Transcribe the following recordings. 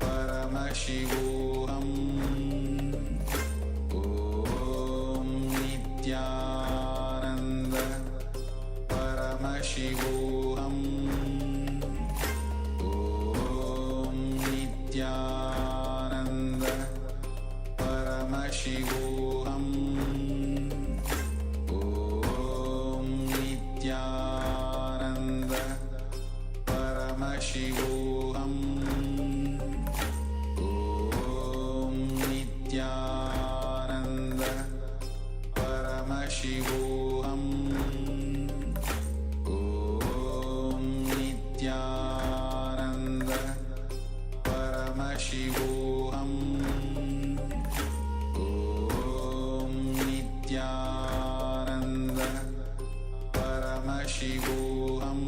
Paramashivoham. Om Nithyananda. Paramashivoham. Om Nithyananda. Paramashivoham. Om Nithyananda. Paramashivoham.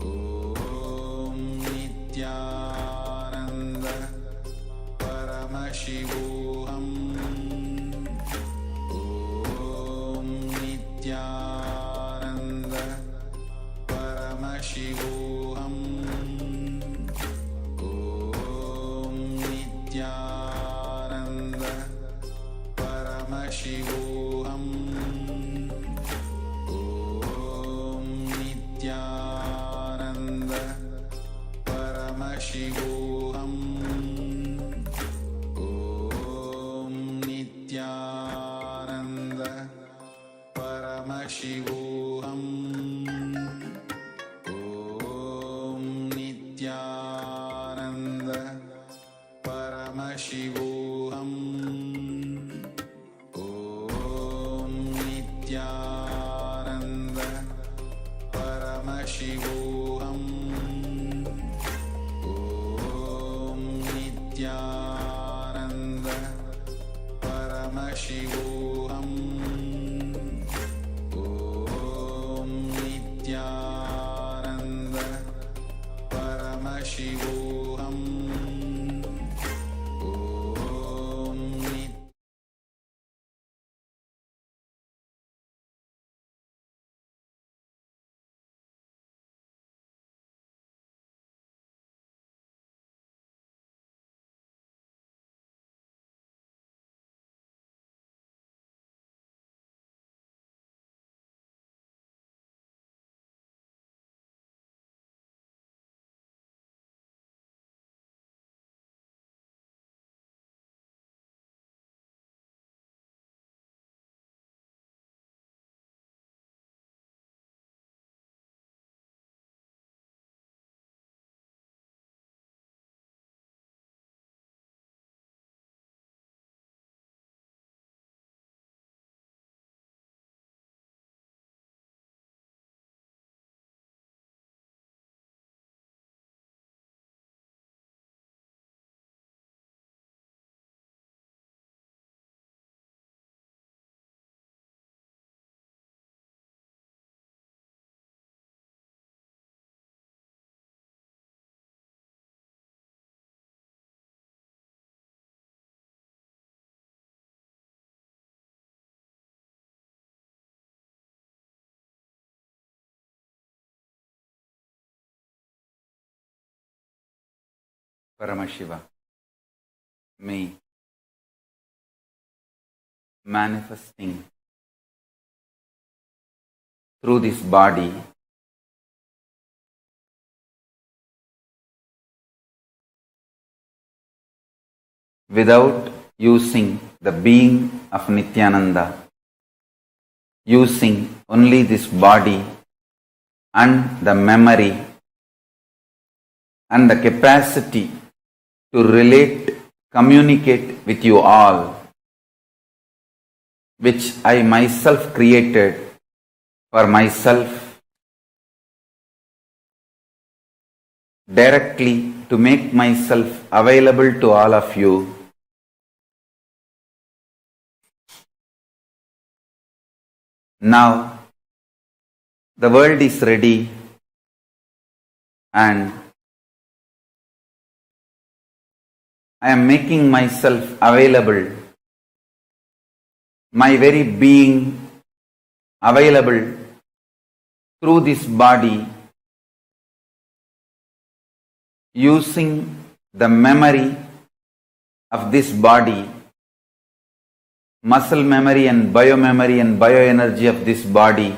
Om Nithyananda. Paramashivoham. Om Nithyananda. Paramashivoham. Om Nithyananda. Paramashivoham. Om Nithyananda. Paramashivoham. Om Nithyananda. Paramashivoham. Om Nithyananda. Paramashivoham. Om Nithyananda. Paramashivoham. Om Nithyananda. Paramashivoham. Om Nithyananda. Paramashivoham. Om Paramashiva me manifesting through this body without using the being of Nithyananda, using only this body and the memory and the capacity to relate, communicate with you all, which I myself created for myself, directly to make myself available to all of you. Now, the world is ready and I am making myself available, my very being available through this body, using the memory of this body, muscle memory and bioenergy of this body,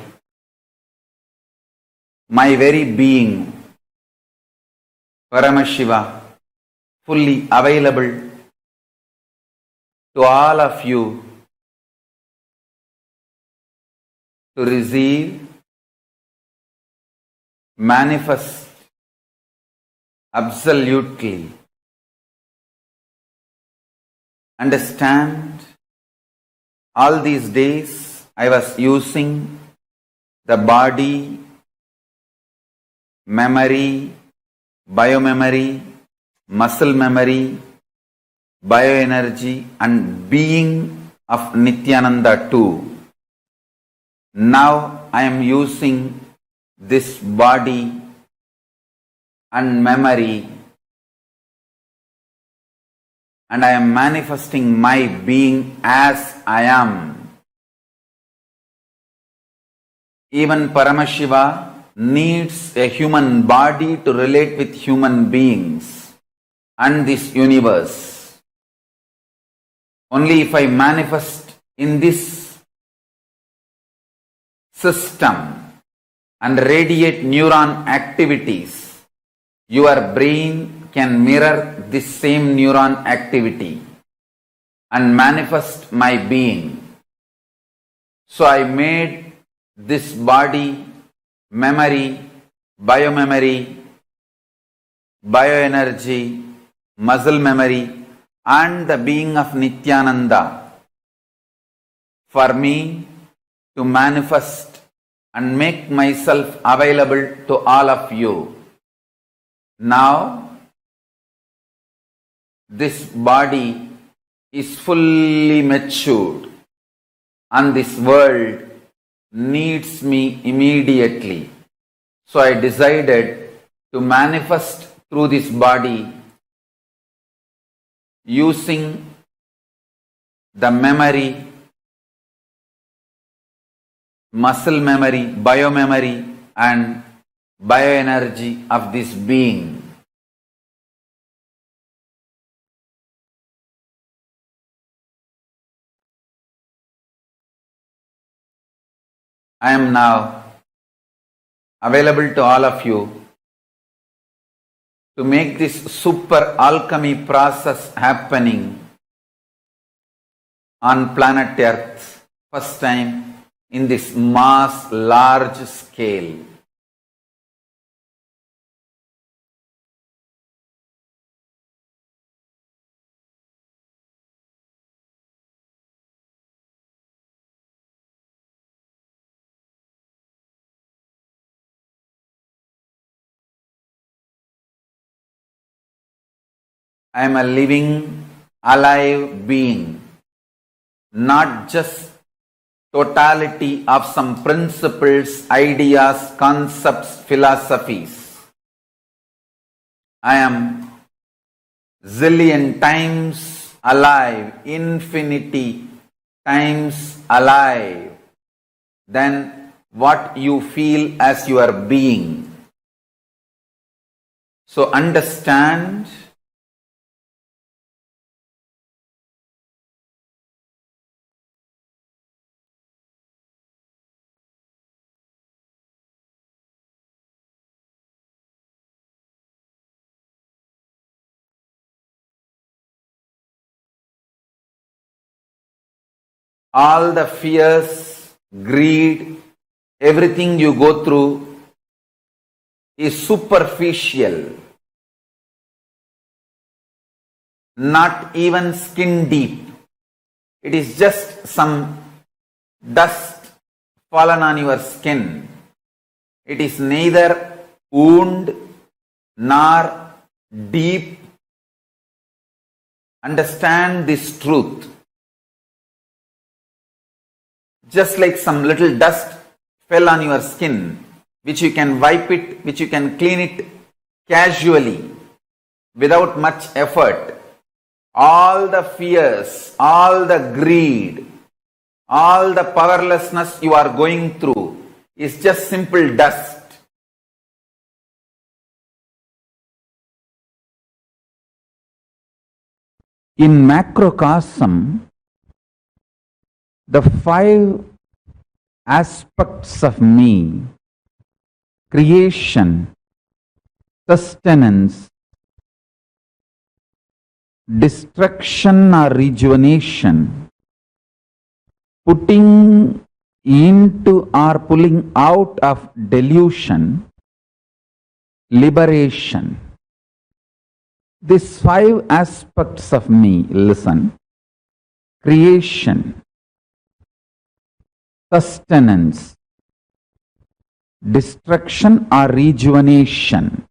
my very being, Paramashiva, fully available to all of you to receive, manifest absolutely, understand All these days I was using the body, memory, biomemory, muscle memory, bioenergy and being of Nithyananda too. Now I am using this body and memory and I am manifesting my being as I am. Even Paramashiva needs a human body to relate with human beings and this universe. Only if I manifest in this system and radiate neuron activities, your brain can mirror this same neuron activity and manifest my being. So I made this body, memory, biomemory, bioenergy, muscle memory and the being of Nithyananda for me to manifest and make myself available to all of you. Now, this body is fully matured and this world needs me immediately. So I decided to manifest through this body using the memory, muscle memory, biomemory and bioenergy of this being. I am now available to all of you to make this super alchemy process happening on planet Earth, first time in this mass large scale. I am a living, alive being, not just totality of some principles, ideas, concepts, philosophies. I am zillion times alive, infinity times alive than what you feel as your being. So understand all the fears, greed, everything you go through is superficial, not even skin deep. It is just some dust fallen on your skin. It is neither wound nor deep. Understand this truth. Just like some little dust fell on your skin, which you can wipe it, which you can clean it casually, without much effort. All the fears, all the greed, all the powerlessness you are going through is just simple dust. In macrocosm, the 5 aspects of me, creation, sustenance, destruction or rejuvenation, putting into or pulling out of delusion, liberation. These 5 aspects of me, listen, creation, sustenance, destruction or rejuvenation,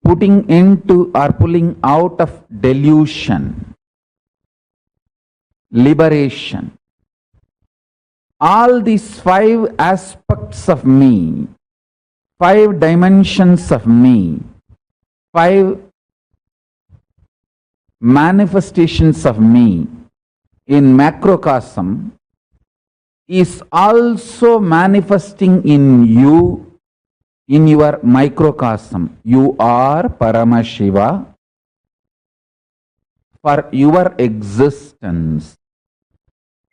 putting into or pulling out of delusion, liberation. All these 5 aspects of me, 5 dimensions of me, 5 manifestations of me in macrocosm is also manifesting in you in your microcosm. You are Paramashiva for your existence.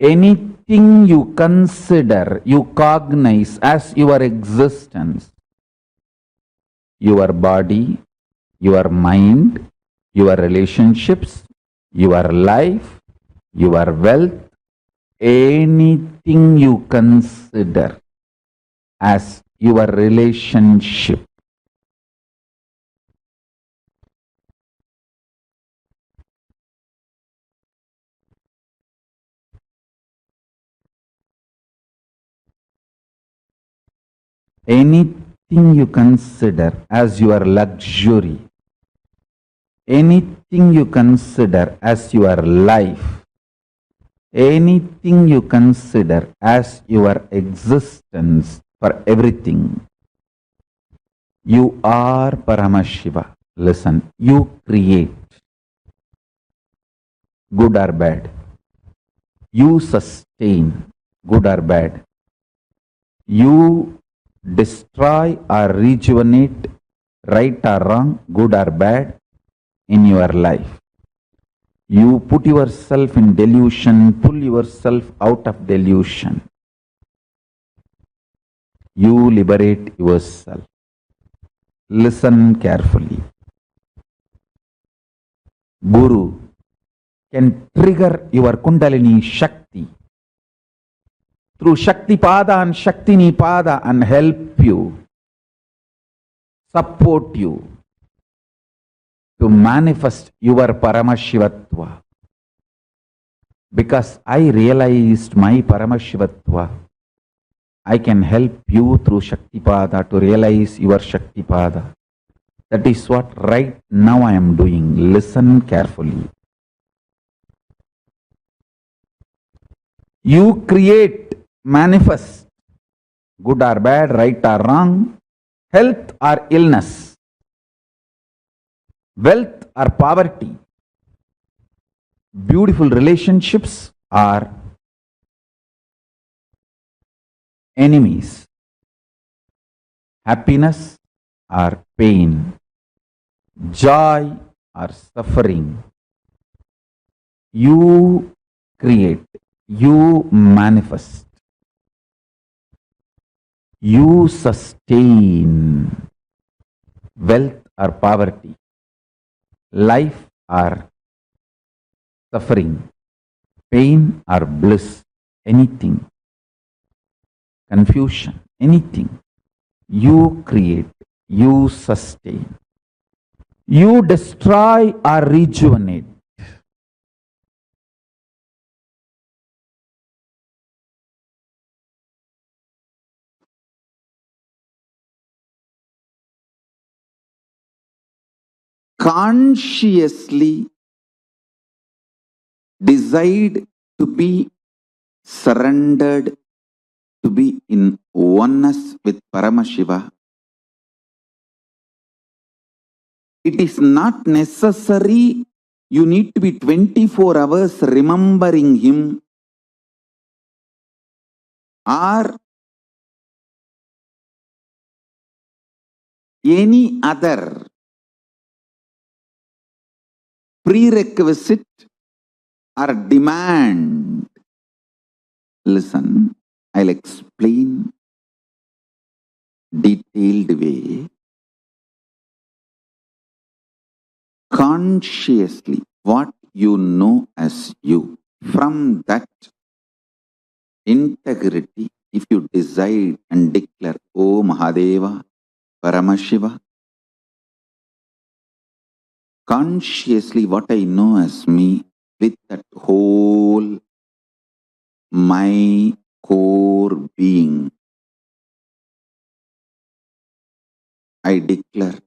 Anything you consider, you cognize as your existence, your body, your mind, your relationships, your life, your wealth, anything you consider as your relationship, anything you consider as your luxury, anything you consider as your life, anything you consider as your existence for everything, you are Paramashiva. Listen, you create, good or bad. You sustain, good or bad. You destroy or rejuvenate, right or wrong, good or bad, in your life. You put yourself in delusion, pull yourself out of delusion. You liberate yourself. Listen carefully. Guru can trigger your Kundalini Shakti through Shakti Pada and Shakti Nipada and help you, support you to manifest your Paramashivatva. Because I realized my Paramashivatva, I can help you through Shakti Pada to realize your Shakti Pada. That is what right now I am doing. Listen carefully. You create, manifest, good or bad, right or wrong, health or illness, wealth or poverty, beautiful relationships or enemies, happiness or pain, joy or suffering. You create, you manifest, you sustain, wealth or poverty, life or suffering, pain or bliss, anything, confusion, anything. You create, you sustain, you destroy or rejuvenate. Consciously decide to be surrendered, to be in oneness with Paramashiva. It is not necessary you need to be 24 hours remembering him or any other prerequisite or demand. Listen, I'll explain detailed way. Consciously, what you know as you, from that integrity, if you decide and declare, O Mahadeva, Paramashiva, consciously what I know as me, with that whole my core being, I declare,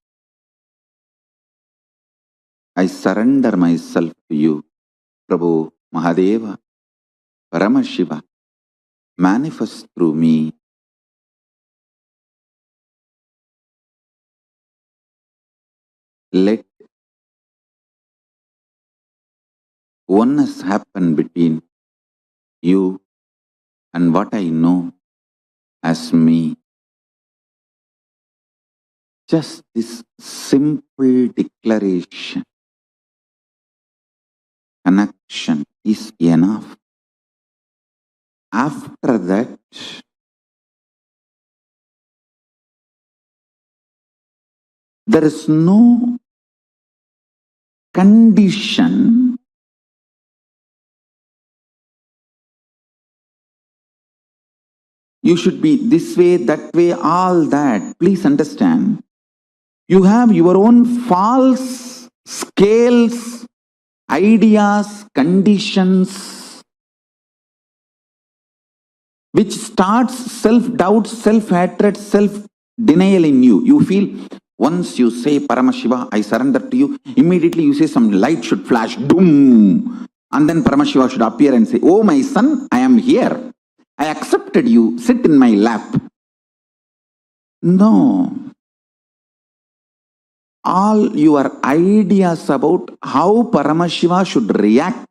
I surrender myself to you. Prabhu, Mahadeva, Paramashiva, manifest through me. Let oneness happen between you and what I know as me. Just this simple declaration, connection is enough. After that, there is no condition you should be this way, that way, all that. Please understand, you have your own false scales, ideas, conditions, which starts self-doubt, self-hatred, self-denial in you. You feel once you say, Paramashiva, I surrender to you, immediately you say some light should flash, doom, and then Paramashiva should appear and say, oh my son, I am here. I accepted you, sit in my lap. No. All your ideas about how Paramashiva should react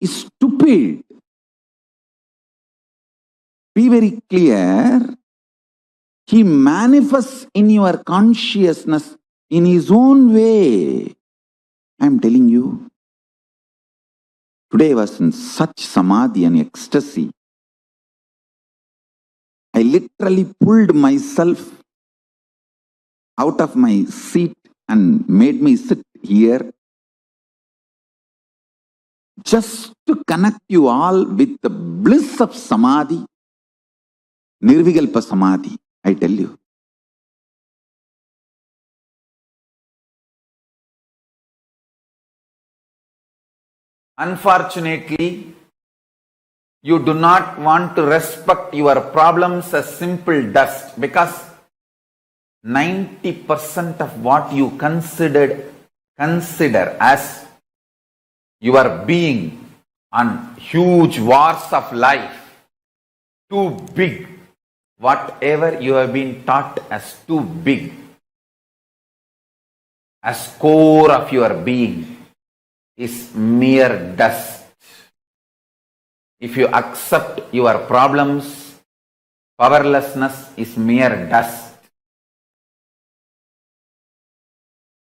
is stupid. Be very clear. He manifests in your consciousness in his own way. I am telling you. Today I was in such samadhi and ecstasy. I literally pulled myself out of my seat and made me sit here just to connect you all with the bliss of samadhi, nirvikalpa samadhi, I tell you. Unfortunately, you do not want to respect your problems as simple dust, because 90% of what you consider as your being on huge wars of life, too big, whatever you have been taught as too big, as core of your being, is mere dust. If you accept your problems, powerlessness is mere dust.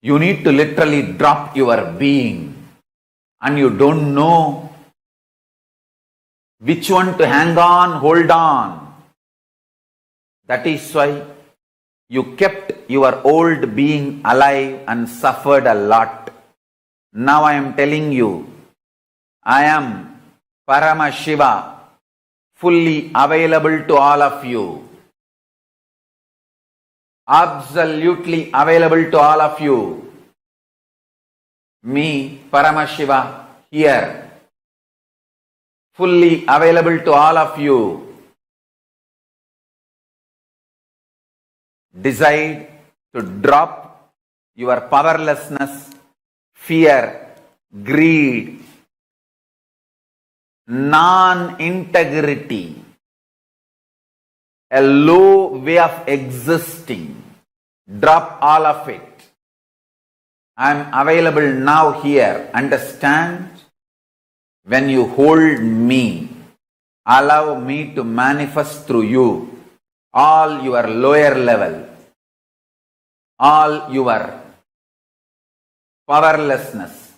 You need to literally drop your being, and you don't know which one to hang on, hold on. That is why you kept your old being alive and suffered a lot. Now I am telling you, I am Paramashiva, fully available to all of you. Absolutely available to all of you. Me, Paramashiva, here. Fully available to all of you. Decide to drop your powerlessness, fear, greed, non-integrity, a low way of existing. Drop all of it. I am available now here. Understand? When you hold me, allow me to manifest through you all your lower level, all your powerlessness,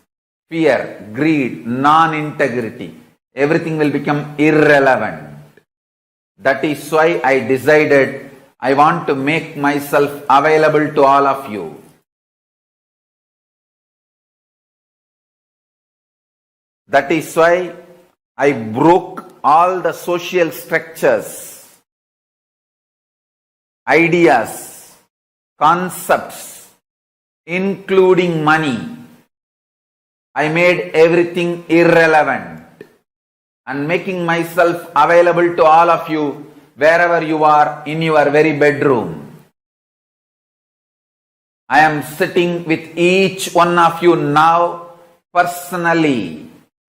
fear, greed, non-integrity, everything will become irrelevant. That is why I decided I want to make myself available to all of you. That is why I broke all the social structures, ideas, concepts, including money. I made everything irrelevant. and making myself available to all of you wherever you are in your very bedroom. I am sitting with each one of you now personally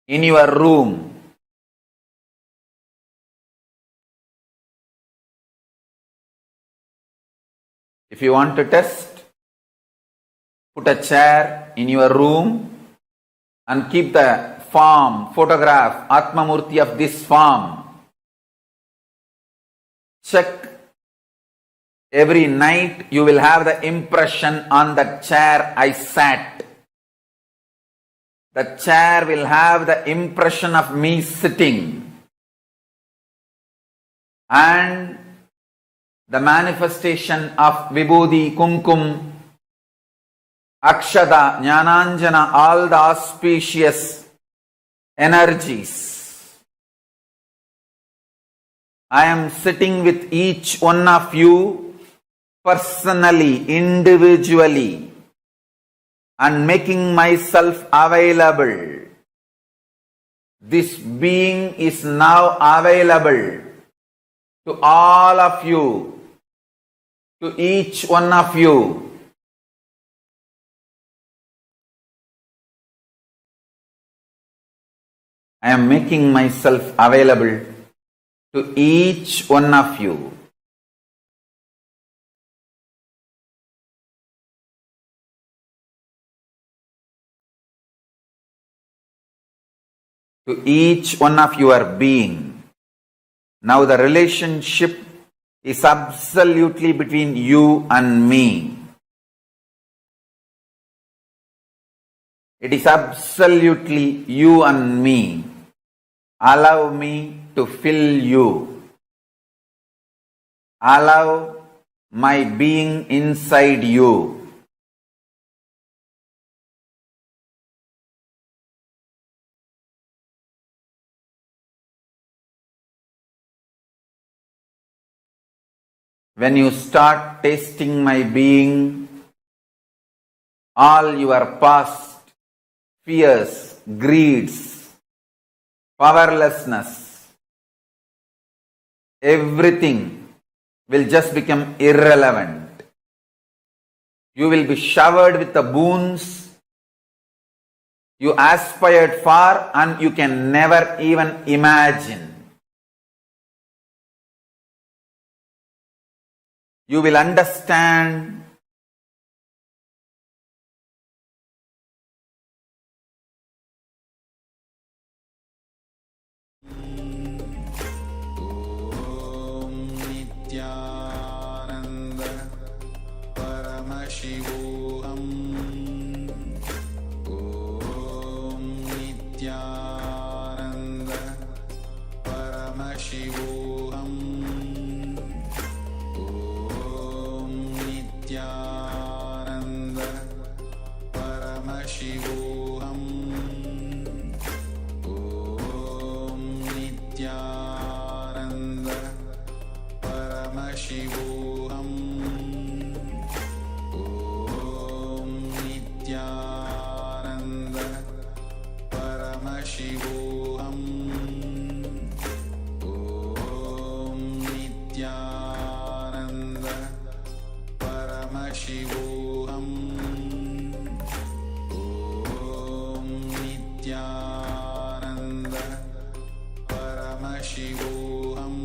in your room. If you want to test, put a chair in your room and keep the form, photograph, Atmamurti of this form. Check. Every night you will have the impression on the chair I sat. The chair will have the impression of me sitting. And the manifestation of Vibhuti, Kumkum, Akshada, Jnananjana, all the auspicious energies. I am sitting with each one of you personally, individually, and making myself available. This being is now available to all of you, to each one of you. I am making myself available to each one of you. To each one of your being. Now the relationship is absolutely between you and me. It is absolutely you and me. Allow me to fill you. Allow my being inside you. When you start tasting my being, all your past fears, greeds, powerlessness, everything will just become irrelevant. You will be showered with the boons you aspired for and you can never even imagine. You will understand Nithyananda Paramashivoham Om Nithyananda Paramashivoham Om Nithyananda Paramashivoham Om Nithyananda Paramashivoham Om Nithyananda Paramashivoham Om Nithyananda Paramashivoham Om Nithyananda Paramashivoham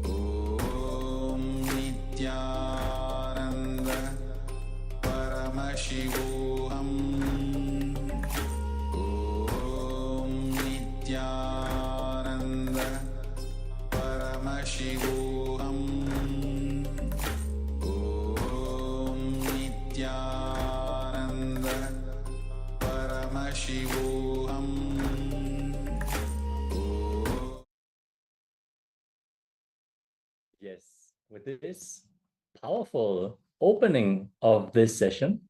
Om Nithyananda Paramashivoham Om Nithyananda Paramashivoham Om Nithyananda Paramashivoham. Yes, with this powerful opening of this session,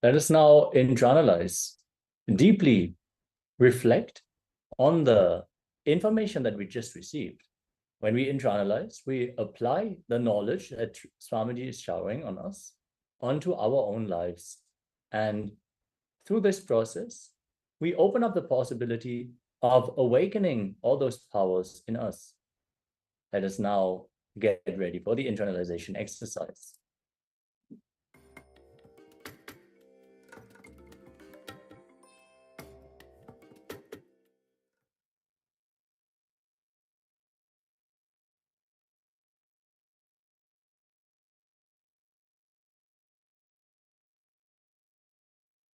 let us now internalize, deeply reflect on the information that we just received. When we internalize, we apply the knowledge that Swamiji is showering on us onto our own lives. And through this process, we open up the possibility of awakening all those powers in us. Let us now get ready for the internalization exercise.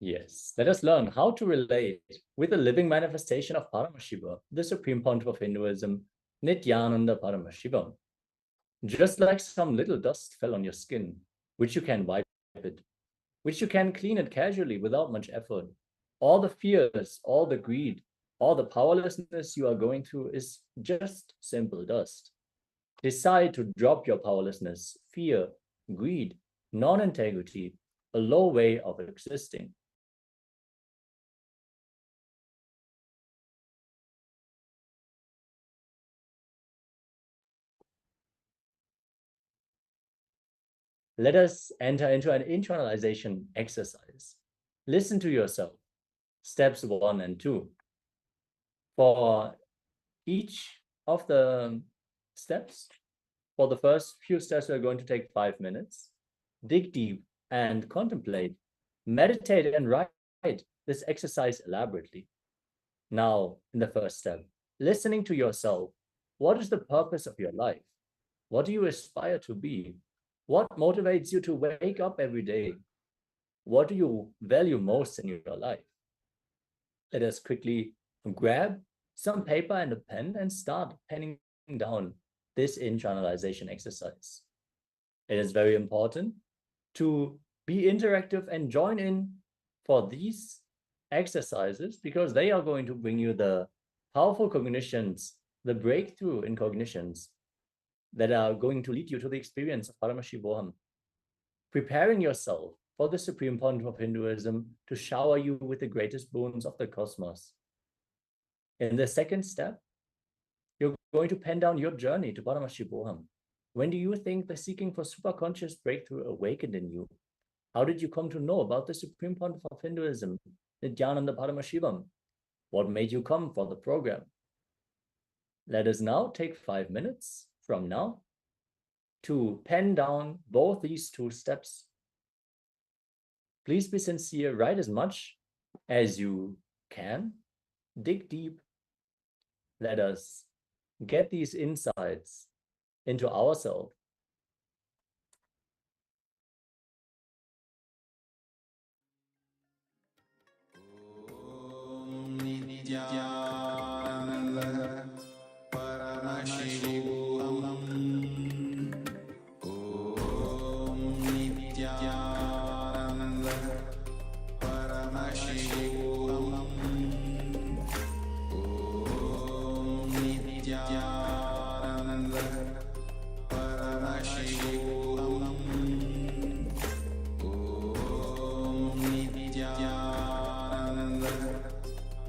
Yes, let us learn how to relate with the living manifestation of Paramashiva, the Supreme Pontiff of Hinduism, Nithyananda Paramashivoham. Just like some little dust fell on your skin, which you can wipe it, which you can clean it casually without much effort. All the fears, all the greed, all the powerlessness you are going through is just simple dust. Decide to drop your powerlessness, fear, greed, non-integrity, a low way of existing. Let us enter into an internalization exercise. Listen to yourself. Steps 1 and 2. For each of the steps, for the first few steps, we're going to take 5 minutes. Dig deep and contemplate. Meditate and write this exercise elaborately. Now, in the first step, listening to yourself. What is the purpose of your life? What do you aspire to be? What motivates you to wake up every day? What do you value most in your life? Let us quickly grab some paper and a pen and start penning down this internalization exercise. It is very important to be interactive and join in for these exercises because they are going to bring you the powerful cognitions, the breakthrough in cognitions that are going to lead you to the experience of Paramashivoham. Preparing yourself for the Supreme Pontiff of Hinduism to shower you with the greatest boons of the cosmos. In the second step, you're going to pen down your journey to Paramashivoham. When do you think the seeking for superconscious breakthrough awakened in you? How did you come to know about the Supreme Pontiff of Hinduism, Nithyananda Paramashivoham? What made you come for the program? Let us now take 5 minutes from now to pen down both these 2 steps. Please be sincere, write as much as you can, dig deep. Let us get these insights into ourselves. Om Nithyananda Paramashivoham. Om Nithyananda Paramashivoham. Om Nithyananda Paramashivoham. Om Nithyananda Paramashivoham. Om Nithyananda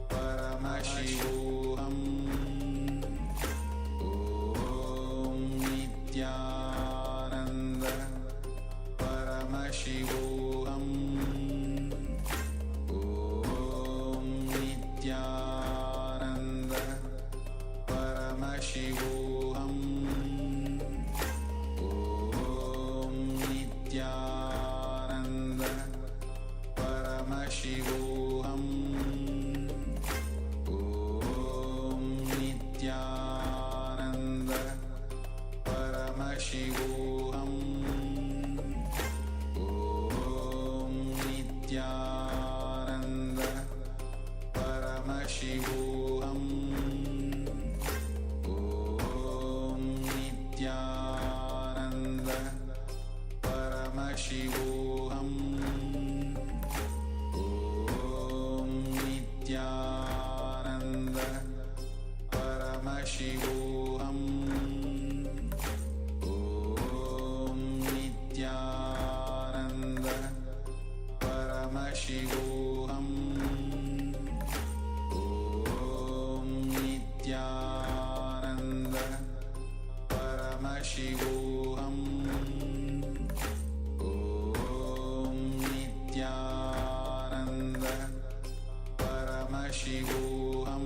Paramashivoham. Om Nithyananda Paramashivoham. Om Nithyananda Paramashivoham. Om Nithyananda Paramashivoham. Om Nithyananda Paramashivoham. Om Nithyananda Paramashivoham. Om Nithyananda Paramashivoham. Om Nithyananda Paramashivoham. Om Nithyananda Paramashivoham. Om Nithyananda Paramashivoham.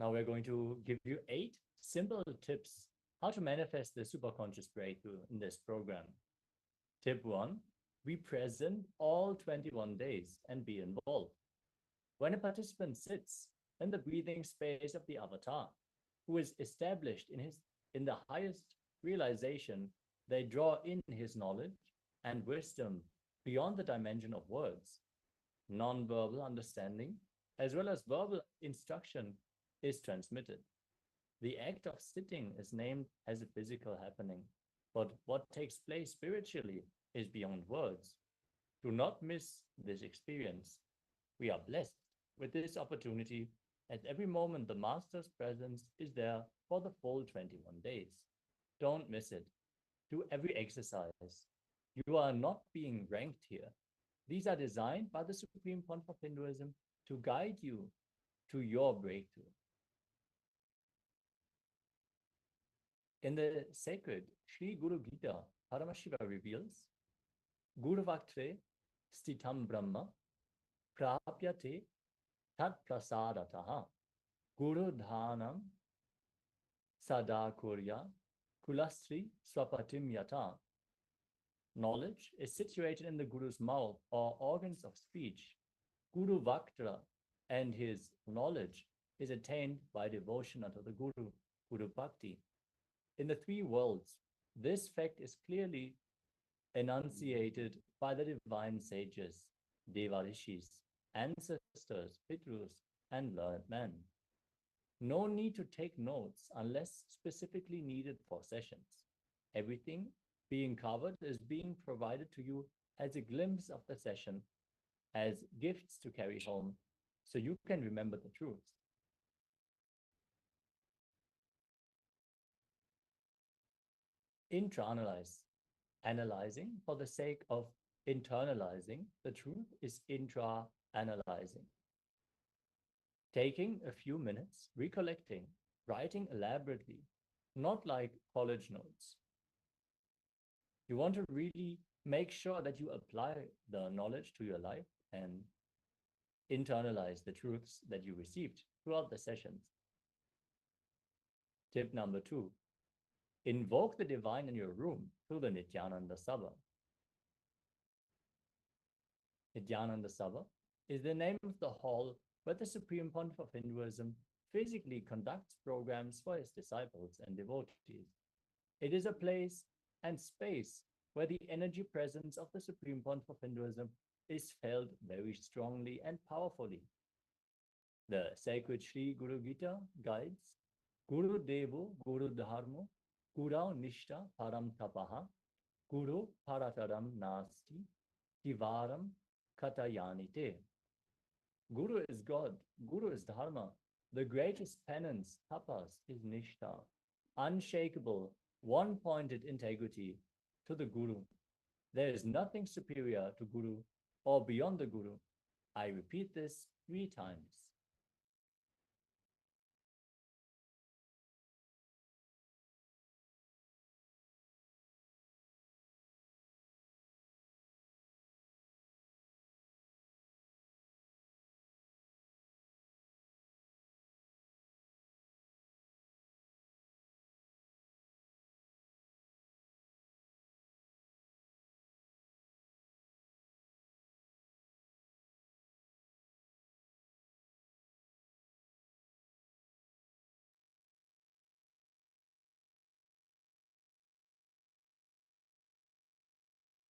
Now we're going to give you 8 simple tips how to manifest the superconscious breakthrough in this program. Tip 1, be present all 21 days and be involved. When a participant sits in the breathing space of the avatar, who is established in the highest realization, they draw in his knowledge and wisdom beyond the dimension of words. Non-verbal understanding, as well as verbal instruction, is transmitted. The act of sitting is named as a physical happening, but what takes place spiritually is beyond words. Do not miss this experience. We are blessed with this opportunity. At every moment, the Master's presence is there for the full 21 days. Don't miss it. Do every exercise. You are not being ranked here. These are designed by the Supreme Pontiff of Hinduism to guide you to your breakthrough. In the sacred Sri Guru Gita, Paramashivoham reveals, Guru Vaktre Stitam Brahma Prapyate Tat Prasadataha Guru Dhanam Sada Kurya Kulastri Swapatim Yata. Knowledge is situated in the Guru's mouth or organs of speech. Guru Vaktra, and his knowledge is attained by devotion unto the Guru, Guru Bhakti. In the 3 worlds, this fact is clearly enunciated by the divine sages, Devarishis, ancestors, Pitrus, and learned men. No need to take notes unless specifically needed for sessions. Everything being covered is being provided to you as a glimpse of the session, as gifts to carry home, so you can remember the truth. Internalize. Analyzing for the sake of internalizing the truth is intra-analyzing. Taking a few minutes, recollecting, writing elaborately, not like college notes. You want to really make sure that you apply the knowledge to your life and internalize the truths that you received throughout the sessions. Tip number 2, invoke the divine in your room through the Nithyananda Sabha. Nithyananda Sabha is the name of the hall where the Supreme Pontiff of Hinduism physically conducts programs for his disciples and devotees. It is a place and space where the energy presence of the Supreme Pontiff of Hinduism is felt very strongly and powerfully. The sacred Sri Guru Gita guides, Guru Devo Guru Dharmo Guru Nishta Param Tapaha Guru Parataram Nasti Divaram Katayanite. Guru is God, Guru is Dharma. The greatest penance, tapas, is Nishta, unshakable, one-pointed integrity to the Guru. There is nothing superior to Guru or beyond the Guru. I repeat this 3 times.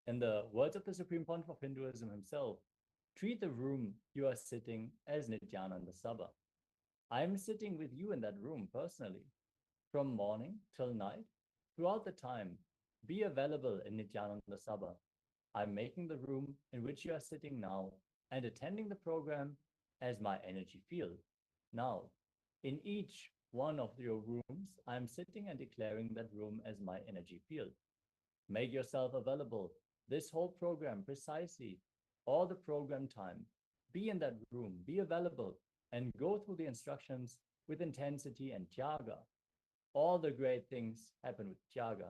In the words of the Supreme Pontiff of Hinduism himself, treat the room you are sitting as Nithyananda Sabha. I am sitting with you in that room personally. From morning till night, throughout the time, be available in Nithyananda Sabha. I'm making the room in which you are sitting now and attending the program as my energy field. Now, in each one of your rooms, I'm sitting and declaring that room as my energy field. Make yourself available this whole program precisely, all the program time. Be in that room, be available, and go through the instructions with intensity and tyaga. All the great things happen with tyaga.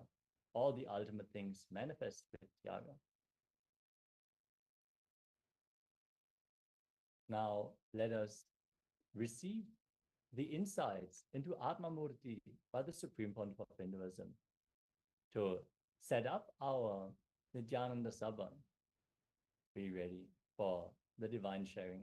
All the ultimate things manifest with tyaga. Now let us receive the insights into Atma Murti by the Supreme Pontiff of Hinduism to set up our Nithyananda Sabha. Be ready for the divine sharing.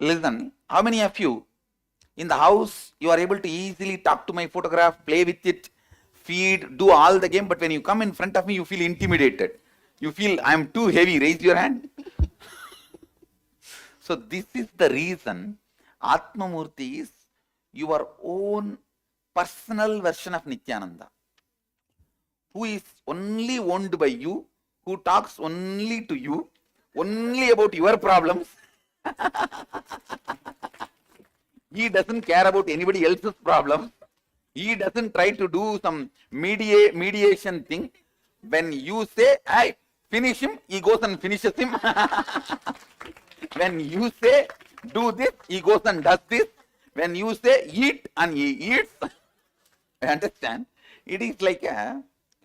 Listen, how many of you in the house you are able to easily talk to my photograph, play with it, feed, do all the game, but when you come in front of me, you feel intimidated. You feel I am too heavy. Raise your hand. So this is the reason Atmamurti is your own personal version of Nithyananda, who is only owned by you, who talks only to you, only about your problems. He doesn't care about anybody else's problem. He doesn't try to do some mediation thing. When you say, "I finish him," he goes and finishes him. When you say, "Do this," he goes and does this. When you say, "Eat," and he eats. I understand. It is like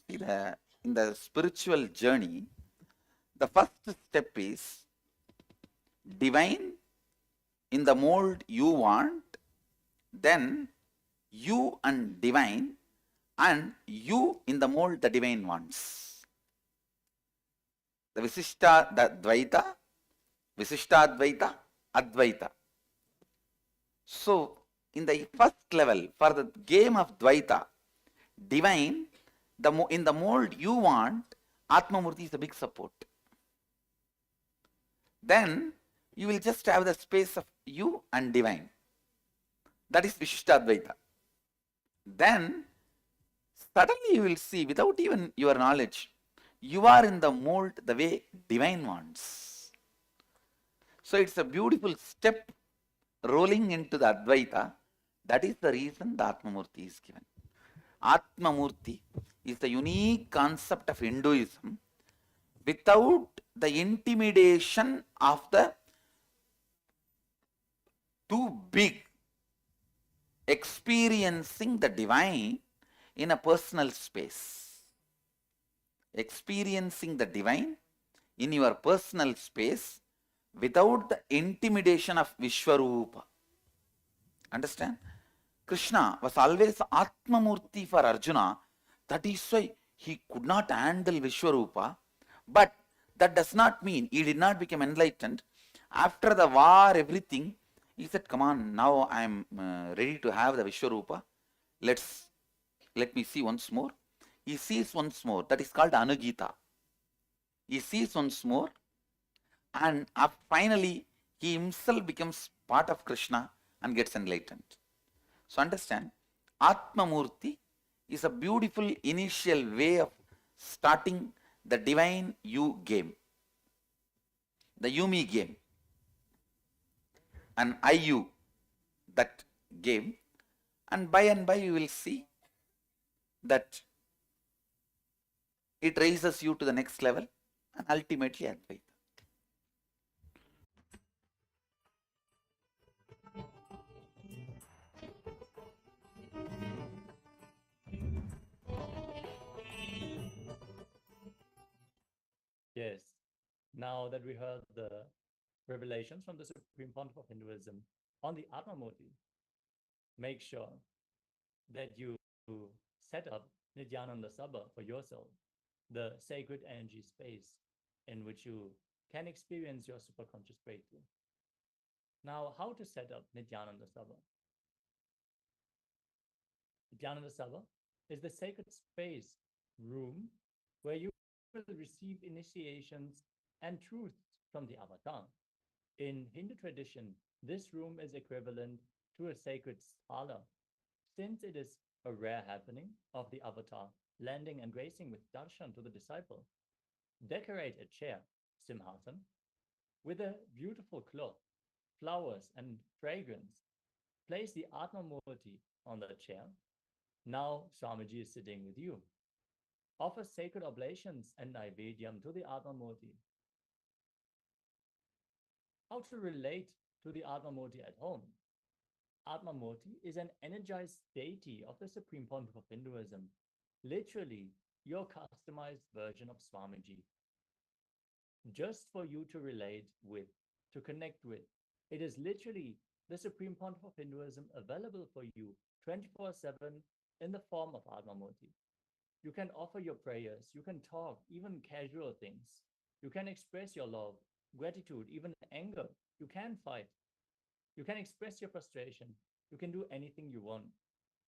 in the spiritual journey, the first step is divine in the mold you want, then you and divine, and you in the mold the divine wants. The Dvaita, Visishtadvaita, Advaita. So, in the first level, for the game of Dvaita, divine, in the mold you want, Atmamurti is a big support. Then you will just have the space of you and divine. That is Vishishtadvaita. Then suddenly you will see, without even your knowledge, you are in the mold the way divine wants. So it's a beautiful step rolling into the Advaita. That is the reason the Atmamurti is given. Atmamurti is the unique concept of Hinduism without the intimidation of the too big experiencing the divine in a personal space. Experiencing the divine in your personal space without the intimidation of Vishwarupa. Understand? Krishna was always Atmamurti for Arjuna. That is why he could not handle Vishwarupa. But that does not mean he did not become enlightened. After the war, everything, he said, "Come on, now I am ready to have the Vishwarupa. Let me see once more." He sees once more. That is called Anugita. He sees once more, and finally he himself becomes part of Krishna and gets enlightened. So understand, Atmamurti is a beautiful initial way of starting the divine you game, the you-me game, and I-you, that game. And by you will see that it raises you to the next level and ultimately Advaita. Yes. Now that we heard the revelations from the Supreme Pontiff of Hinduism on the Atmamurti, make sure that you set up Nithyananda Sabha for yourself, the sacred energy space in which you can experience your superconscious breakthrough. Now, how to set up Nithyananda Sabha? Nithyananda Sabha is the sacred space room where you will receive initiations and truths from the avatar. In Hindu tradition, this room is equivalent to a sacred sala, since it is a rare happening of the avatar landing and gracing with darshan to the disciple. Decorate a chair, simhasan, with a beautiful cloth, flowers, and fragrance. Place the Atma Murti on the chair. Now Swamiji is sitting with you. Offer sacred oblations and Naivedyam to the Atmamurti. How to relate to the Atmamurti at home? Atmamurti is an energized deity of the Supreme Pontiff of Hinduism, literally your customized version of Swamiji. Just for you to relate with, to connect with. It is literally the Supreme Pontiff of Hinduism available for you 24/7 in the form of Atmamurti. You can offer your prayers, you can talk, even casual things. You can express your love, gratitude, even anger. You can fight. You can express your frustration. You can do anything you want.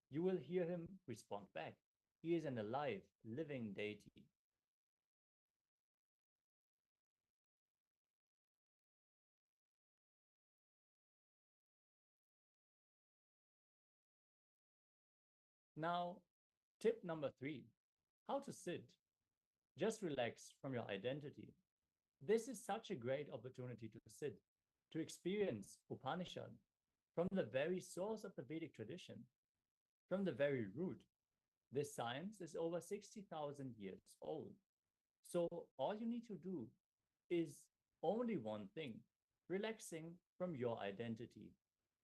You will hear him respond back. He is an alive, living deity. Now, tip number 3, how to sit. Just relax from your identity. This is such a great opportunity to sit, to experience Upanishad from the very source of the Vedic tradition, from the very root. This science is over 60,000 years old. So all you need to do is only one thing, relaxing from your identity.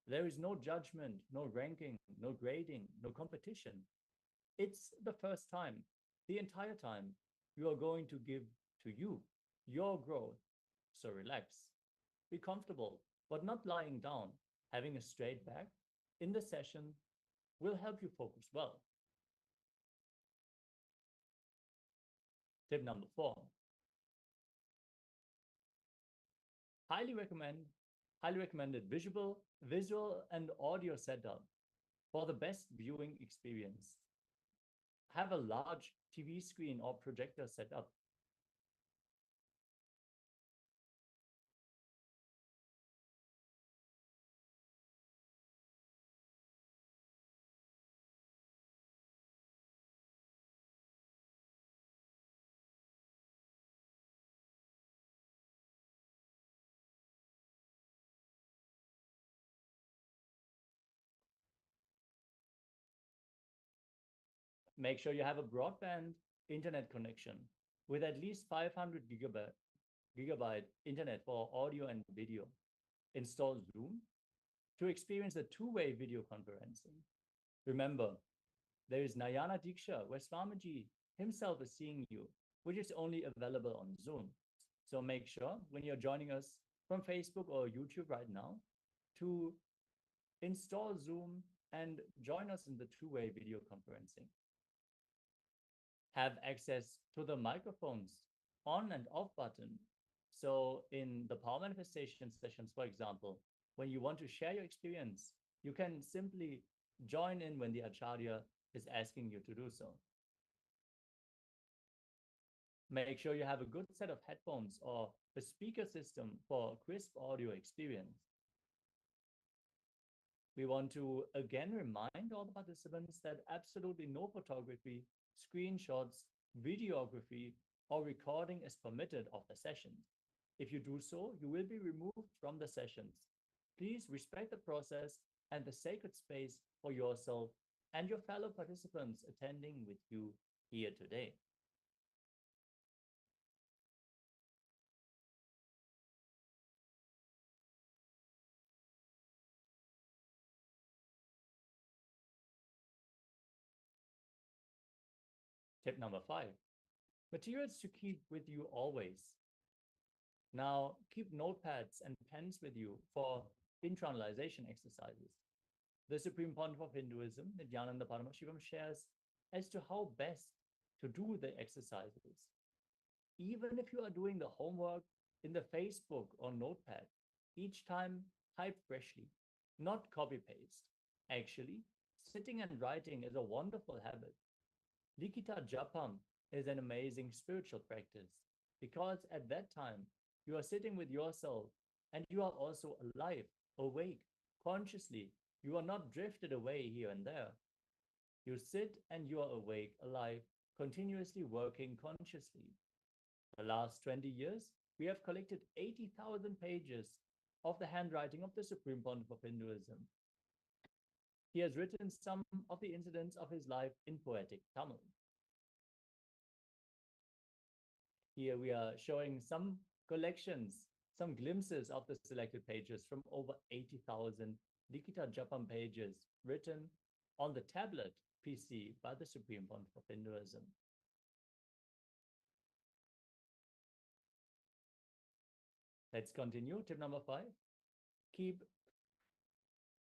There is no judgment, no ranking, no grading, no competition. It's the first time, the entire time, you are going to give to you your growth. So relax, be comfortable, but not lying down. Having a straight back in the session will help you focus well. Tip number 4. Highly recommended visual and audio setup for the best viewing experience. Have a large TV screen or projector set up. Make sure you have a broadband internet connection with at least 500 gigabyte internet for audio and video. Install Zoom to experience a two-way video conferencing. Remember, there is Nayana Diksha, where Swamiji himself is seeing you, which is only available on Zoom. So make sure when you're joining us from Facebook or YouTube right now to install Zoom and join us in the two-way video conferencing. Have access to the microphones on and off button. So in the power manifestation sessions, for example, when you want to share your experience, you can simply join in when the Acharya is asking you to do so. Make sure you have a good set of headphones or a speaker system for crisp audio experience. We want to again remind all the participants that absolutely no photography, screenshots, videography, or recording is permitted of the session. If you do so, you will be removed from the sessions. Please respect the process and the sacred space for yourself and your fellow participants attending with you here today. Tip number 5, materials to keep with you always. Now, keep notepads and pens with you for internalization exercises. The Supreme Pontiff of Hinduism, Nithyananda Paramashivoham, shares as to how best to do the exercises. Even if you are doing the homework in the Facebook or notepad, each time type freshly, not copy-paste. Actually, sitting and writing is a wonderful habit. Likita Japam is an amazing spiritual practice because at that time, you are sitting with yourself and you are also alive, awake, consciously. You are not drifted away here and there. You sit and you are awake, alive, continuously working consciously. The last 20 years, we have collected 80,000 pages of the handwriting of the Supreme Pontiff of Hinduism. He has written some of the incidents of his life in poetic Tamil. Here we are showing some collections, some glimpses of the selected pages from over 80,000 Likita Japam pages written on the tablet PC by the Supreme Pontiff of Hinduism. Let's continue. Tip number 5. Keep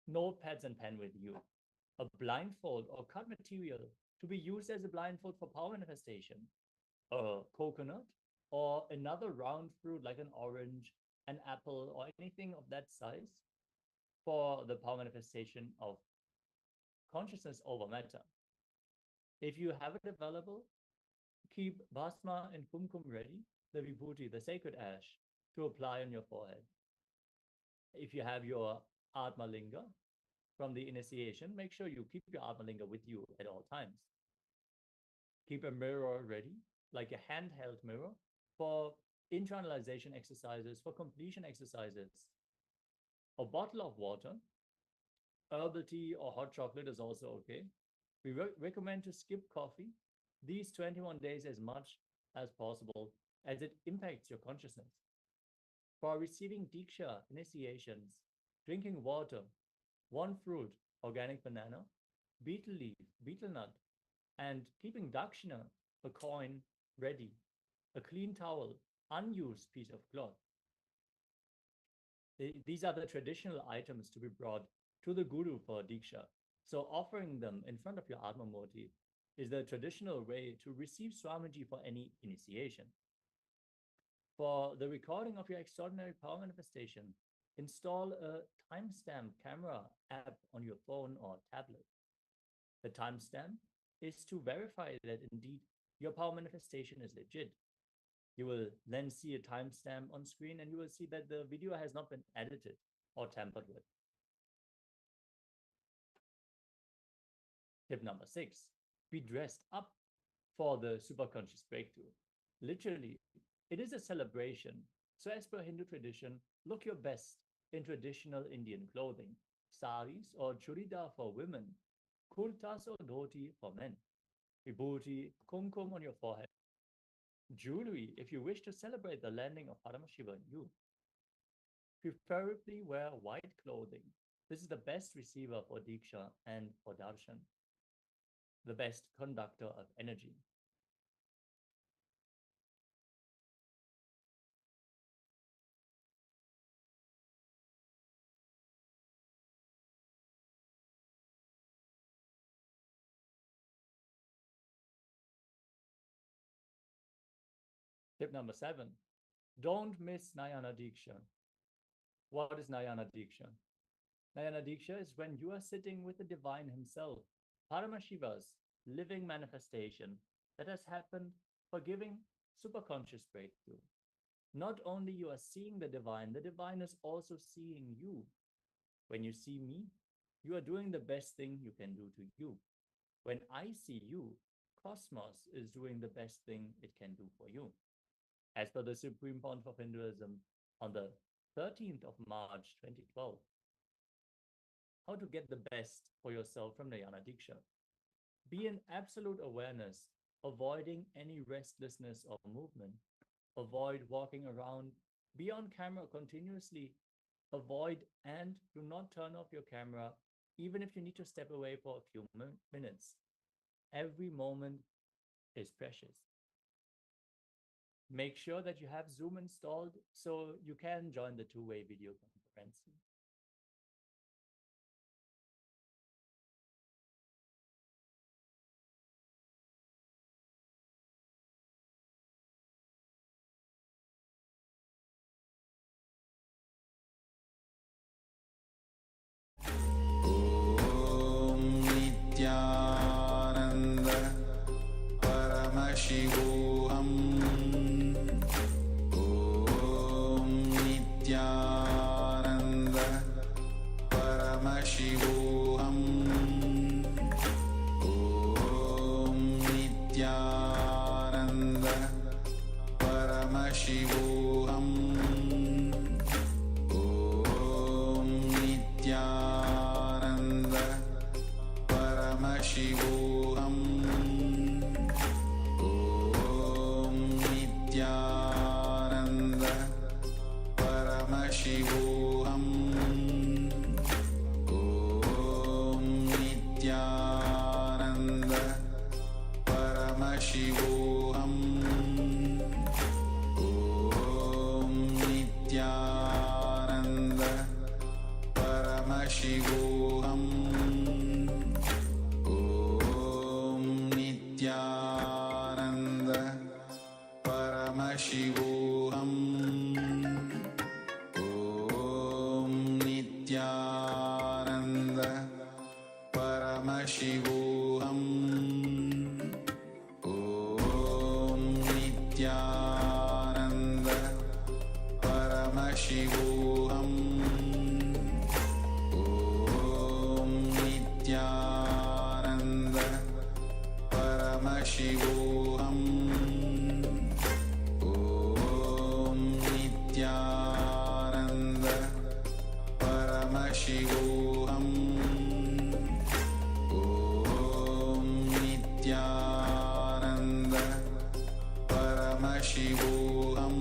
notepads and pen with you. A blindfold or cut material to be used as a blindfold for power manifestation. A coconut or another round fruit like an orange, an apple, or anything of that size for the power manifestation of consciousness over matter. If you have it available, keep bhasma and kumkum ready, the vibhuti, the sacred ash, to apply on your forehead. If you have your Atma Linga from the initiation, make sure you keep your Atma Linga with you at all times. Keep a mirror ready, like a handheld mirror, for internalization exercises, for completion exercises. A bottle of water, herbal tea or hot chocolate is also okay. We recommend to skip coffee these 21 days as much as possible, as it impacts your consciousness. For receiving Diksha initiations, drinking water, one fruit, organic banana, betel leaf, betel nut, and keeping dakshina, a coin, ready, a clean towel, unused piece of cloth. These are the traditional items to be brought to the Guru for Diksha. So offering them in front of your Atma Murti is the traditional way to receive Swamiji for any initiation. For the recording of your extraordinary power manifestation, install a timestamp camera app on your phone or tablet. The timestamp is to verify that indeed your power manifestation is legit. You will then see a timestamp on screen and you will see that the video has not been edited or tampered with. Tip number 6, be dressed up for the superconscious breakthrough. Literally, it is a celebration. So as per Hindu tradition, look your best in traditional Indian clothing, saris or churidar for women, kurtas or dhoti for men, vibhuti, kumkum on your forehead, jewelry if you wish to celebrate the landing of Paramashivoham in you. Preferably wear white clothing. This is the best receiver for Diksha and for darshan, the best conductor of energy. Tip number 7, don't miss Nayana Diksha. What is Nayana Diksha? Nayana Diksha is when you are sitting with the divine himself, Paramashiva's living manifestation that has happened for giving superconscious breakthrough. Not only you are seeing the divine is also seeing you. When you see me, you are doing the best thing you can do to you. When I see you, cosmos is doing the best thing it can do for you. As per the Supreme Pontiff of Hinduism on the 13th of March 2012. How to get the best for yourself from Nayana Diksha. Be in absolute awareness, avoiding any restlessness or movement. Avoid walking around, be on camera continuously. Avoid and do not turn off your camera, even if you need to step away for a few minutes. Every moment is precious. Make sure that you have Zoom installed so you can join the two-way video conferencing. Nithyananda Paramashivoham Nithyananda Paramashivoham. Om Nithyananda. Paramashivoham. Om Nithyananda. Paramashivoham. Om Nithyananda. Paramashivoham. Om Nithyananda. Paramashivoham.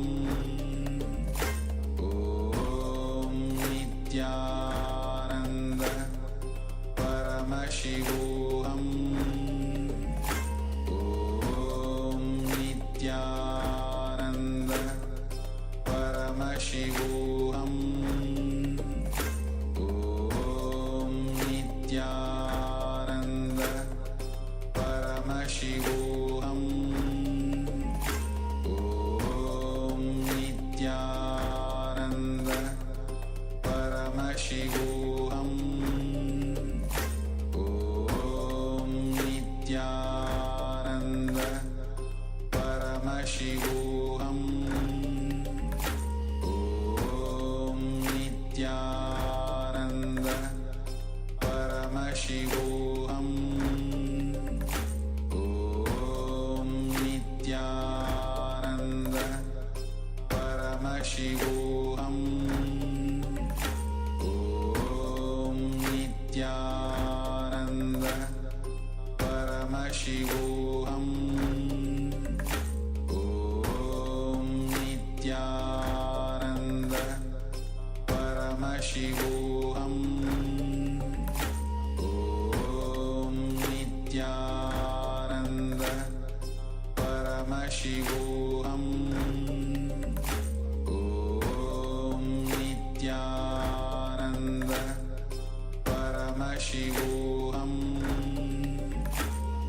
Om Nithyananda. Paramashivoham. Om Nithyananda. Paramashivoham. Om Nithyananda. Paramashivoham. Om Nithyananda. Paramashivoham. Om Nithyananda. Paramashivoham. Om Nithyananda. Paramashivoham. Om Nithyananda. Paramashivoham. Om Nithyananda. Paramashivoham. Om Nithyananda. Paramashivoham. Om Nithyananda. Paramashivoham. Om Nithyananda. Paramashivoham.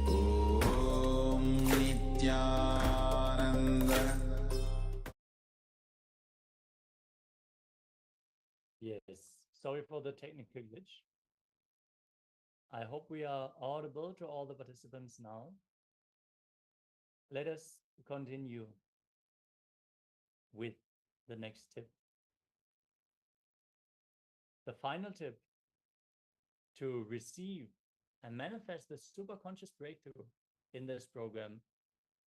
Om Nithyananda. Yes, sorry for the technical glitch. I hope we are audible to all the participants now. Let us continue with the next tip. The final tip to receive and manifest the superconscious breakthrough in this program,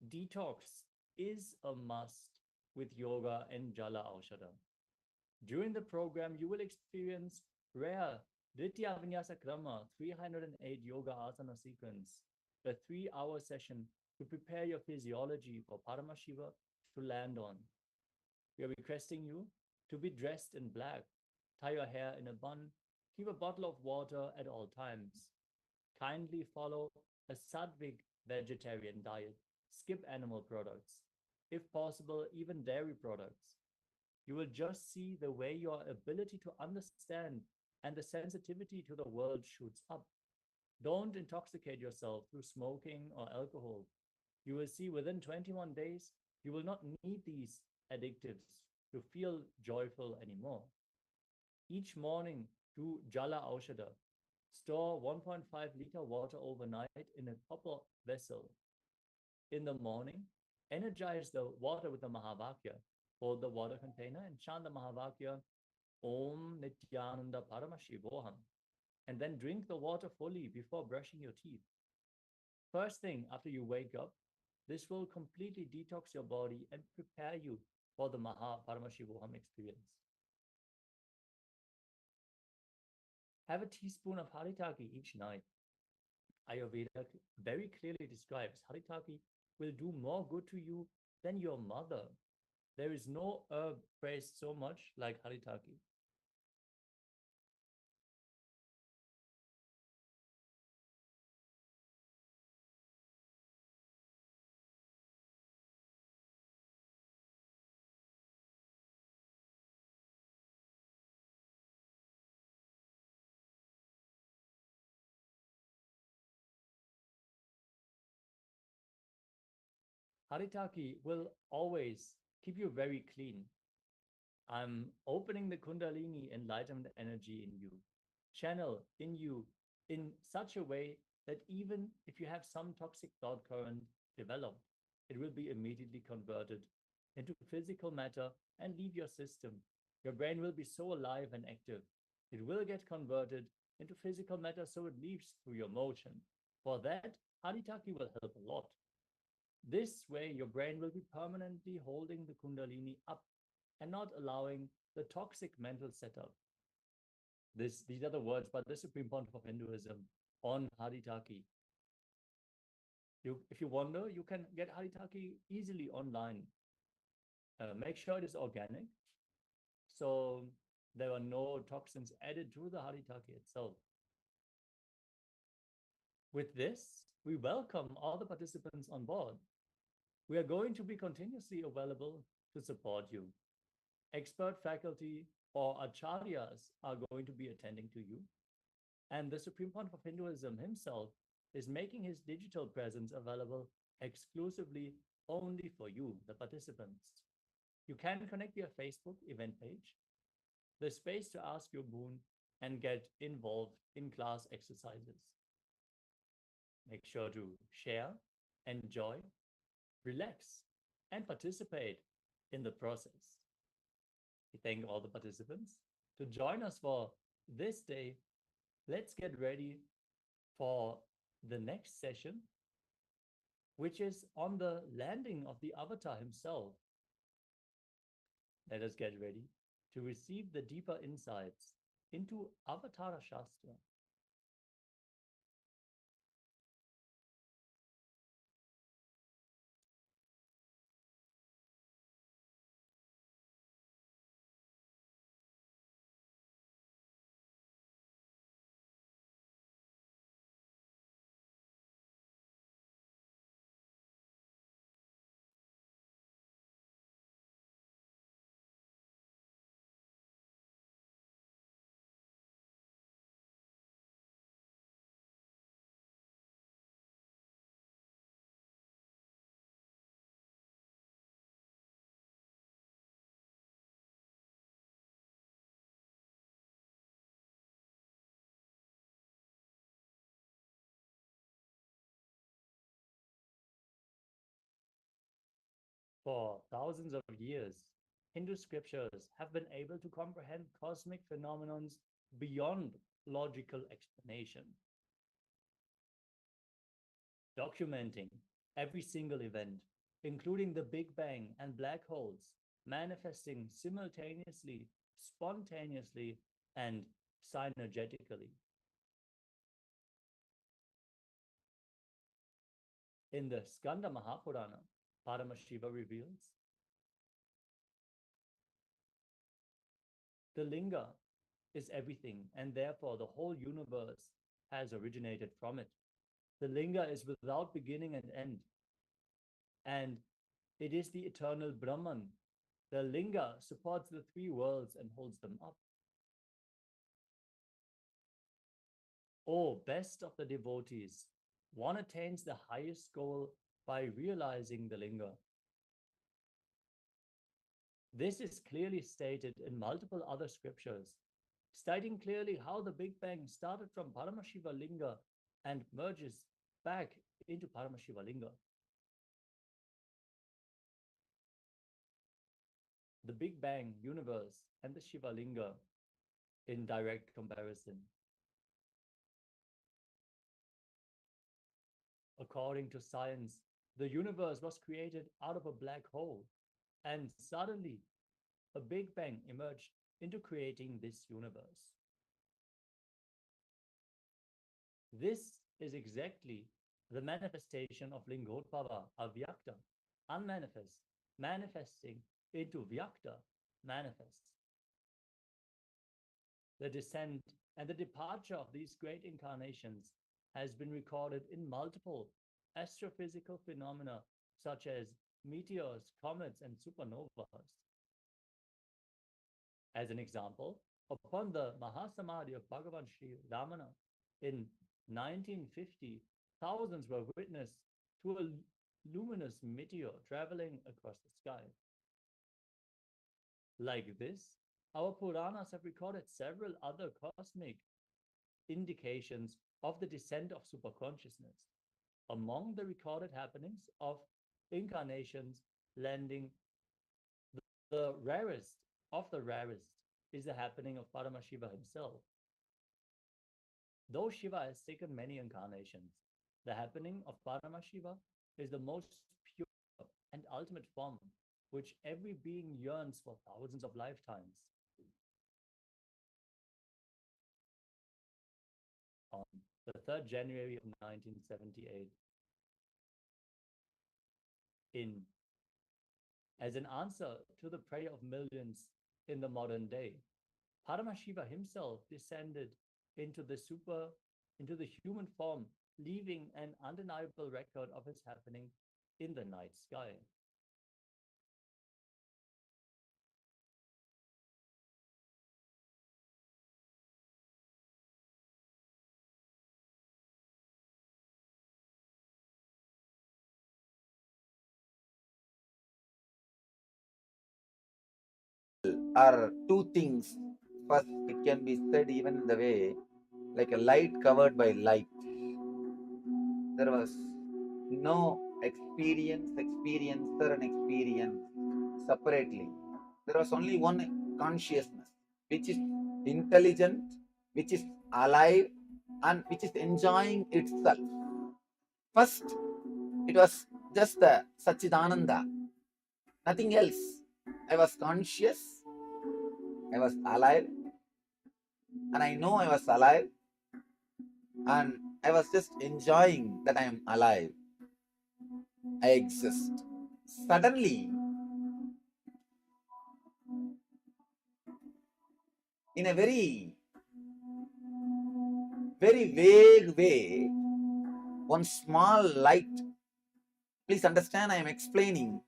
detox is a must with yoga and Jala Aushadha. During the program, you will experience rare Ditya Vinyasa Krama 308 Yoga Asana sequence, a 3-hour session to prepare your physiology for Paramashiva to land on. We are requesting you to be dressed in black, tie your hair in a bun, keep a bottle of water at all times. Kindly follow a sattvic vegetarian diet, skip animal products, if possible, even dairy products. You will just see the way your ability to understand and the sensitivity to the world shoots up. Don't intoxicate yourself through smoking or alcohol. You will see within 21 days, you will not need these addictives to feel joyful anymore. Each morning, do Jala Aushadha. Store 1.5 liter water overnight in a copper vessel. In the morning, energize the water with the Mahavakya. Hold the water container and chant the Mahavakya, Om Nithyananda Paramashivoham, and then drink the water fully before brushing your teeth. First thing after you wake up, this will completely detox your body and prepare you for the Paramashivoham experience. Have a teaspoon of Haritaki each night. Ayurveda very clearly describes Haritaki will do more good to you than your mother. There is no herb praised so much like Haritaki. Haritaki will always keep you very clean. I'm opening the Kundalini enlightened energy in you, channel in you in such a way that even if you have some toxic thought current developed, it will be immediately converted into physical matter and leave your system. Your brain will be so alive and active. It will get converted into physical matter, so it leaves through your motion. For that, Haritaki will help a lot. This way, your brain will be permanently holding the Kundalini up and not allowing the toxic mental setup. These are the words by the Supreme Pontiff of Hinduism on Haritaki. If you wonder, you can get Haritaki easily online. Make sure it is organic, so there are no toxins added to the Haritaki itself. With this, we welcome all the participants on board. We are going to be continuously available to support you. Expert faculty or acharyas are going to be attending to you. And the Supreme Pontiff of Hinduism himself is making his digital presence available exclusively only for you, the participants. You can connect via Facebook event page, the space to ask your boon and get involved in class exercises. Make sure to share, enjoy, relax, and participate in the process. We thank all the participants to join us for this day. Let's get ready for the next session, which is on the landing of the avatar himself. Let us get ready to receive the deeper insights into Avatara Shastra. For thousands of years, Hindu scriptures have been able to comprehend cosmic phenomena beyond logical explanation, documenting every single event, including the Big Bang and black holes, manifesting simultaneously, spontaneously, and synergetically. In the Skanda Mahapurana, Paramashiva reveals the linga is everything, and therefore the whole universe has originated from it. The linga is without beginning and end, and it is the eternal Brahman. The linga supports the three worlds and holds them up. Oh, best of the devotees, one attains the highest goal by realizing the linga. This is clearly stated in multiple other scriptures, stating clearly how the Big Bang started from Paramashiva Linga and merges back into Paramashiva Linga. The Big Bang universe and the Shiva Linga in direct comparison. According to science, the universe was created out of a black hole, and suddenly a Big Bang emerged into creating this universe. This is exactly the manifestation of Lingotbhava, Avyakta, unmanifest, manifesting into Vyakta, manifest. The descent and the departure of these great incarnations has been recorded in multiple astrophysical phenomena such as meteors, comets, and supernovas. As an example, upon the Mahasamadhi of Bhagavan Sri Ramana in 1950, thousands were witness to a luminous meteor traveling across the sky. Like this, our Puranas have recorded several other cosmic indications of the descent of superconsciousness. Among the recorded happenings of incarnations landing, the rarest of the rarest is the happening of Paramashiva himself. Though Shiva has taken many incarnations, the happening of Paramashiva is the most pure and ultimate form, which every being yearns for thousands of lifetimes. On the 3rd January of 1978, as an answer to the prayer of millions in the modern day, Paramashiva himself descended into the human form, leaving an undeniable record of its happening in the night sky. Are two things. First, it can be said even in the way like a light covered by light. There was no experiencer and experience separately. There was only one consciousness, which is intelligent, which is alive, and which is enjoying itself. First, it was just the Sachidananda, nothing else. I was conscious, I was alive, and I know I was alive, and I was just enjoying that I am alive. I exist. Suddenly, in a very, very vague way, one small light. Please understand, I am explaining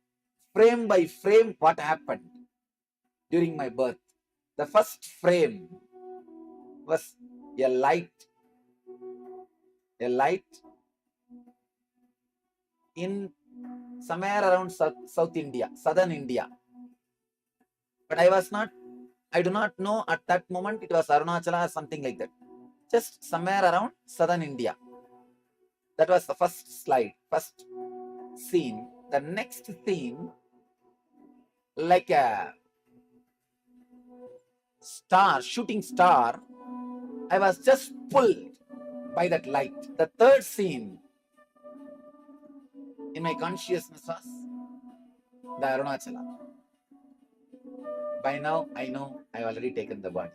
frame by frame what happened during my birth. The first frame was a light in somewhere around South India, southern India. But I do not know at that moment it was Arunachala or something like that. Just somewhere around southern India. That was the first scene. The next scene, like a shooting star, I was just pulled by that light. The third scene in my consciousness was the Arunachala. By now, I know I already taken the body.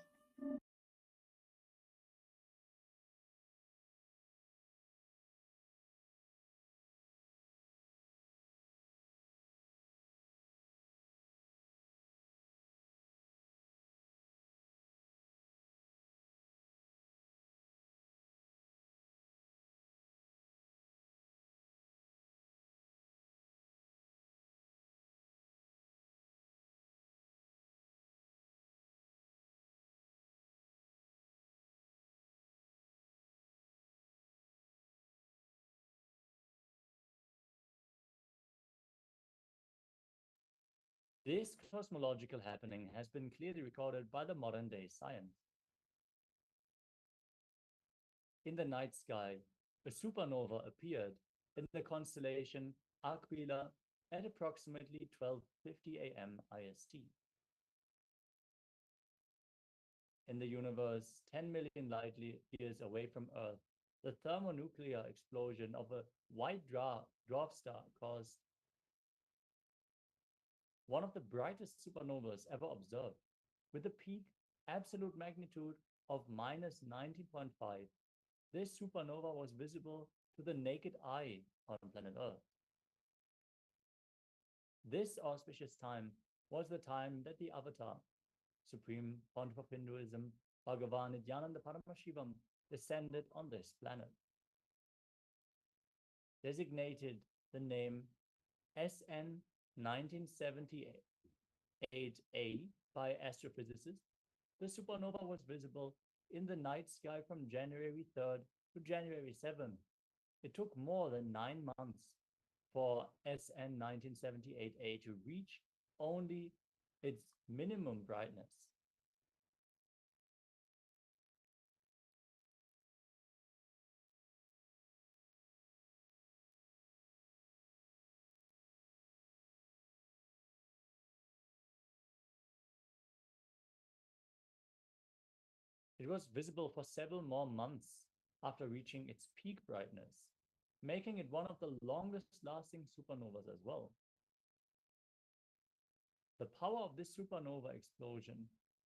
This cosmological happening has been clearly recorded by the modern day science. In the night sky, a supernova appeared in the constellation Aquila at approximately 12:50 a.m. IST. In the universe 10 million light years away from Earth, the thermonuclear explosion of a white dwarf star caused one of the brightest supernovas ever observed, with a peak absolute magnitude of -19.5. This supernova was visible to the naked eye on planet Earth. This auspicious time was the time that the Avatar, Supreme Pontiff of Hinduism, Bhagavan Nithyananda Paramashivoham, descended on this planet. Designated the name SN 1978A by astrophysicists, the supernova was visible in the night sky from January 3rd to January 7th. It took more than 9 months for SN 1978A to reach only its minimum brightness. It was visible for several more months after reaching its peak brightness, making it one of the longest lasting supernovas as well. The power of this supernova explosion,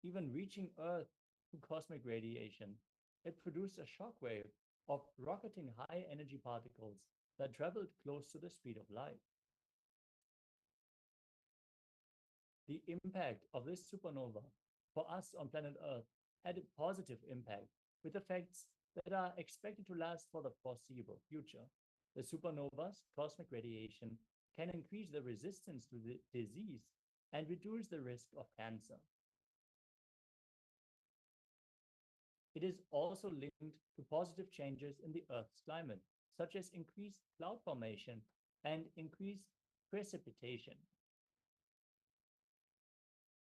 even reaching Earth through cosmic radiation, it produced a shockwave of rocketing high energy particles that traveled close to the speed of light. The impact of this supernova for us on planet Earth had a positive impact, with effects that are expected to last for the foreseeable future. The supernova's cosmic radiation can increase the resistance to the disease and reduce the risk of cancer. It is also linked to positive changes in the Earth's climate, such as increased cloud formation and increased precipitation.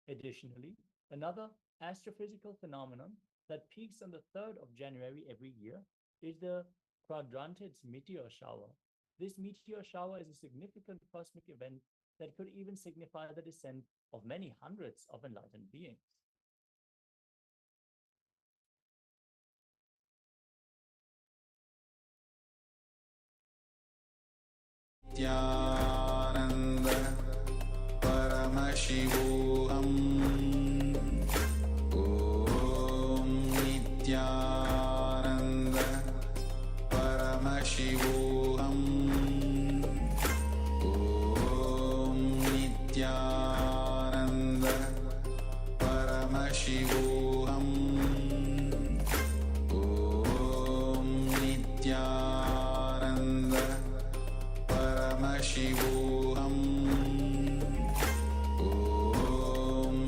Additionally, another astrophysical phenomenon that peaks on the 3rd of January every year is the Quadrantid meteor shower. This meteor shower is a significant cosmic event that could even signify the descent of many hundreds of enlightened beings. Nithyananda Paramashivoham